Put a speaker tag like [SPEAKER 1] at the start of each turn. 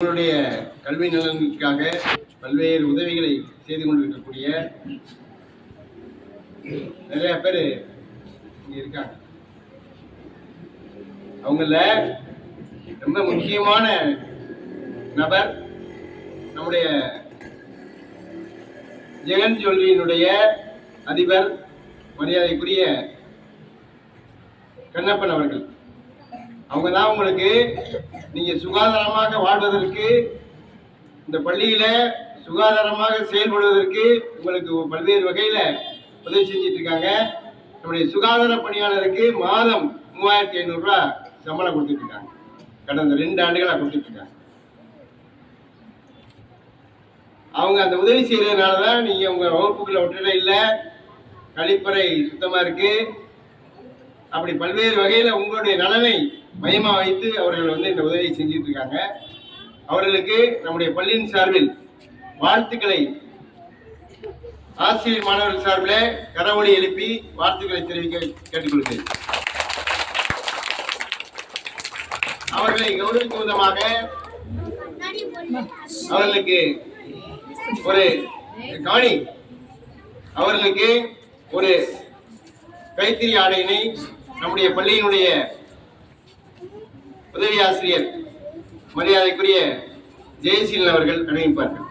[SPEAKER 1] உங்களுடைய கல்வி நலனுக்காக பல்வேறு உதவிகளை செய்து கொண்டிருக்கக்கூடிய நிறைய பேர் இங்க இருக்காங்க. அவங்கள ரொம்ப முக்கியமான நபர் நம்முடைய ஜெகன் ஜுவல்லரியினுடைய அதிபர் மரியாதைக்குரிய கண்ணப்பன் அவர்கள். அவங்க தான் உங்களுக்கு நீங்க சுகாதாரமாக வாழ்வதற்கு, இந்த பள்ளியில சுகாதாரமாக செயல்படுவதற்கு உங்களுக்கு பல்வேறு வகையில உதவி செஞ்சிட்டு இருக்காங்க. நம்முடைய சுகாதார பணியாளருக்கு மாதம் 3500 ரூபாய் சம்பளம் கொடுத்துட்டு இருக்காங்க. கடந்த 2 ஆண்டுகளா கொடுத்துட்டு இருக்காங்க. அவங்க அந்த உதவி செய்யறதுனாலதான் நீங்க உங்க வகுப்புகளை ஒற்றடை இல்லை, கழிப்பறை சுத்தமா இருக்கு. அப்படி பல்வேறு வகையில உங்களுடைய நலனை மையமா வைத்து அவர்கள் இந்த உதவியை செஞ்சுட்டு இருக்காங்க. அவர்களுக்கு நம்முடைய பள்ளியின் சார்பில் வாழ்த்துக்களை, ஆசிரியர் மாணவர்கள் சார்பில் கரவொலி எழுப்பி வாழ்த்துக்களை தெரிவிக்க கேட்டுக்கொள்கிறேன். அவர்களை கௌரவிக்கும் விதமாக அவர்களுக்கு ஒரு காணி, அவர்களுக்கு ஒரு கைத்தறி ஆடையினை நம்முடைய பள்ளியினுடைய உதவி ஆசிரியர் மரியாதைக்குரிய ஜெயசீலன் அவர்கள் அணிவிப்பார்கள்.